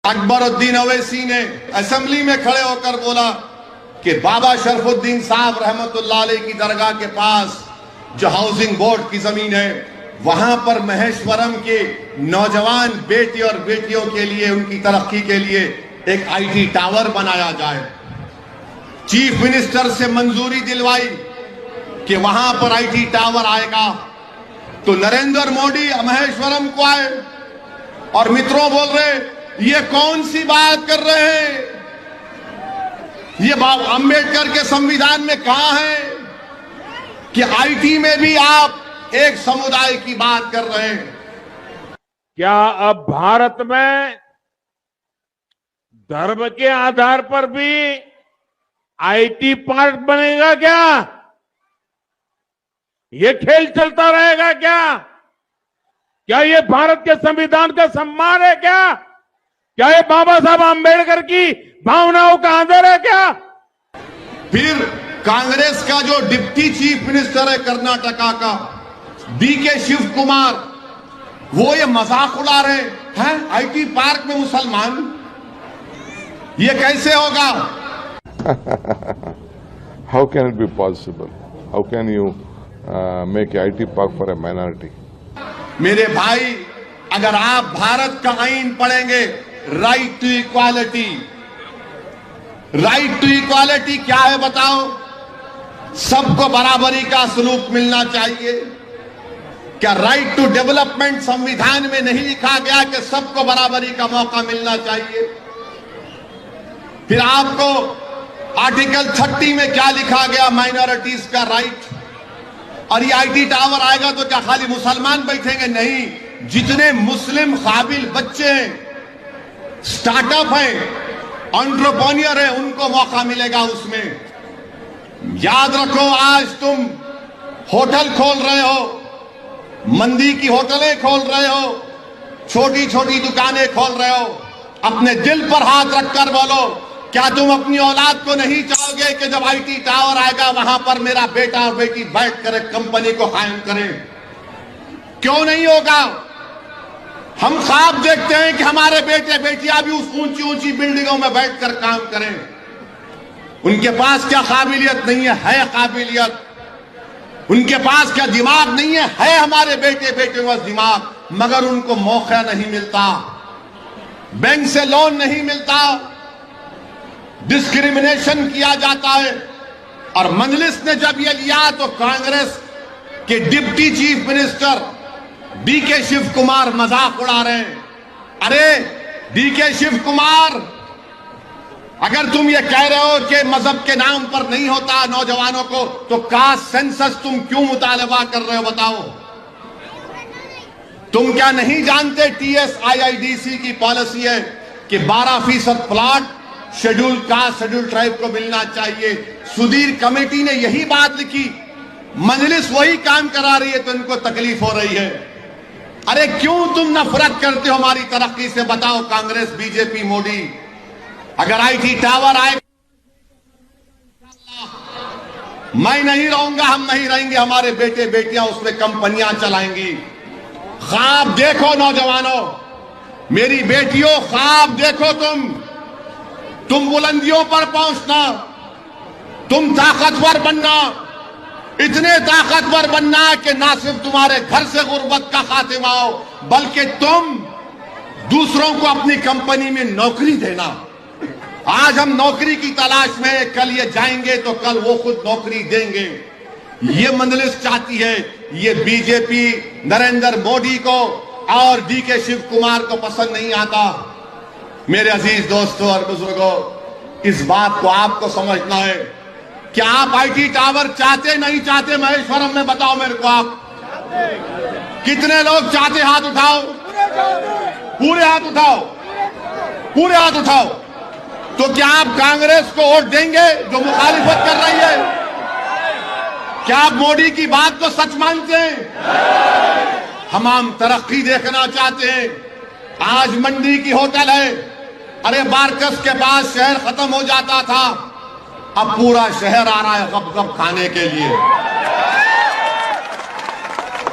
अकबरुद्दीन अवैसी ने असेंबली में खड़े होकर बोला कि बाबा शरफुद्दीन साहब रहमतुल्लाह अलैह की दरगाह के पास जो हाउसिंग बोर्ड की जमीन है, वहां पर महेश्वरम के नौजवान बेटे और बेटियों के लिए, उनकी तरक्की के लिए एक आईटी टावर बनाया जाए। चीफ मिनिस्टर से मंजूरी दिलवाई कि वहां पर आईटी टावर आएगा, तो नरेंद्र मोदी महेश्वरम को आए और मित्रों बोल रहे ये कौन सी बात कर रहे हैं, ये अंबेडकर के संविधान में कहा है कि आईटी में भी आप एक समुदाय की बात कर रहे हैं। क्या अब भारत में धर्म के आधार पर भी आईटी पार्क बनेगा क्या? ये खेल चलता रहेगा क्या? क्या ये भारत के संविधान का सम्मान है क्या? क्या ये बाबा साहब आंबेडकर की भावनाओं का आदर है क्या? फिर कांग्रेस का जो डिप्टी चीफ मिनिस्टर है कर्नाटका का डीके शिव कुमार, वो ये मजाक उड़ा रहे हैं आईटी पार्क में मुसलमान, ये कैसे होगा? How can it be possible? How can you make a IT park for a minority? मेरे भाई, अगर आप भारत का आईन पढ़ेंगे, right to equality, right to equality क्या है बताओ? सबको बराबरी का सलूक मिलना चाहिए। क्या राइट टू डेवलपमेंट संविधान में नहीं लिखा गया कि सबको बराबरी का मौका मिलना चाहिए? फिर आपको आर्टिकल 30 में क्या लिखा गया? माइनॉरिटीज का राइट। और ये आईटी टावर आएगा तो क्या खाली मुसलमान बैठेंगे? नहीं, जितने मुस्लिम काबिल बच्चे हैं, स्टार्टअप हैं, एंटरप्रेन्योर हैं, उनको मौका मिलेगा उसमें। याद रखो, आज तुम होटल खोल रहे हो, मंदी की होटलें खोल रहे हो, छोटी छोटी दुकानें खोल रहे हो, अपने दिल पर हाथ रखकर बोलो, क्या तुम अपनी औलाद को नहीं चाहोगे कि जब आईटी टावर आएगा वहां पर मेरा बेटा और बेटी बैठ कर एक कंपनी को कायम करें? क्यों नहीं होगा? हम ख्वाब देखते हैं कि हमारे बेटे बेटियां भी उस ऊंची ऊंची बिल्डिंगों में बैठकर काम करें। उनके पास क्या काबिलियत नहीं है काबिलियत। उनके पास क्या दिमाग नहीं है हमारे बेटे बेटे का दिमाग, मगर उनको मौका नहीं मिलता, बैंक से लोन नहीं मिलता, डिस्क्रिमिनेशन किया जाता है। और मजलिस ने जब यह लिया तो कांग्रेस के deputy chief minister DK Shivakumar मजाक उड़ा रहे हैं। अरे डीके शिव कुमार, अगर तुम ये कह रहे हो कि मजहब के नाम पर नहीं होता नौजवानों को, तो कास्ट सेंसस तुम क्यों मुतालबा कर रहे हो बताओ? तुम क्या नहीं जानते TSIIDC की पॉलिसी है कि 12% plot schedule caste schedule tribe को मिलना चाहिए। सुधीर कमेटी ने यही बात लिखी, मजलिस वही काम करा रही है तो इनको तकलीफ हो रही है। अरे क्यों तुम नफरत करते हो हमारी तरक्की से? बताओ कांग्रेस, बीजेपी, मोदी। अगर आईटी टावर आए, मैं नहीं रहूंगा, हम नहीं रहेंगे, हमारे बेटे बेटियां उसमें कंपनियां चलाएंगी। ख्वाब देखो नौजवानों, मेरी बेटियों, ख्वाब देखो, तुम बुलंदियों पर पहुंचना, तुम ताकतवर बनना, इतने ताकतवर बनना कि ना सिर्फ तुम्हारे घर से गुर्बत का खात्मा हो, बल्कि तुम दूसरों को अपनी कंपनी में नौकरी देना। आज हम नौकरी की तलाश में, कल ये जाएंगे तो कल वो खुद नौकरी देंगे। ये मजलिस चाहती है, ये बीजेपी नरेंद्र मोदी को और डीके शिव कुमार को पसंद नहीं आता। मेरे अजीज दोस्तों और बुजुर्गों, इस बात को आपको समझना है। क्या आप आईटी टावर चाहते नहीं चाहते? महेश्वरम में बताओ मेरे को, आप कितने लोग चाहते? हाथ उठाओ, पूरे हाथ उठाओ, पूरे हाथ उठाओ। तो क्या आप कांग्रेस को वोट देंगे जो मुखालिफत कर रही है? क्या आप मोदी की बात को सच मानते हैं? हम तरक्की देखना चाहते हैं। आज मंडी की होटल है, अरे बारकस के बाद शहर खत्म हो जाता था, अब पूरा शहर आ रहा है गप गप खाने के लिए,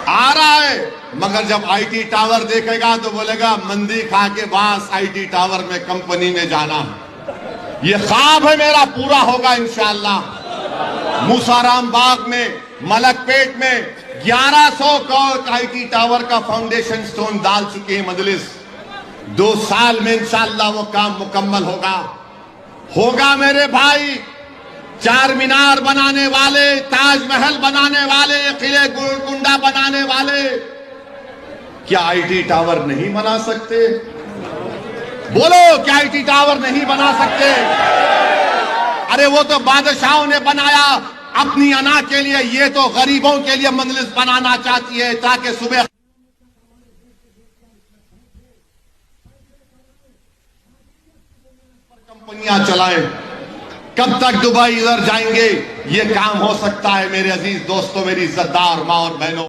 आ रहा है। मगर जब आईटी टावर देखेगा तो बोलेगा मंदी खा के बास आईटी टावर में कंपनी में जाना। ये ख्वाब है मेरा, पूरा होगा इंशाअल्लाह। मूसाराम बाग में, मलकपेट में 1100 करोड़ का आईटी टावर का फाउंडेशन स्टोन डाल चुकी है मजलिस। 2 साल में इंशाअल्लाह वो काम मुकम्मल होगा मेरे भाई। चार मीनार बनाने वाले, ताजमहल बनाने वाले, किले गोलकुंडा बनाने वाले क्या आईटी टावर नहीं बना सकते? बोलो, क्या आईटी टावर नहीं बना सकते? अरे वो तो बादशाहों ने बनाया अपनी अना के लिए, ये तो गरीबों के लिए मजलिस बनाना चाहती है ताकि सुबह कंपनियां चलाएं। कब तक दुबई इधर जाएंगे? ये काम हो सकता है मेरे अजीज दोस्तों, मेरी इज्जतदार मां और बहनों।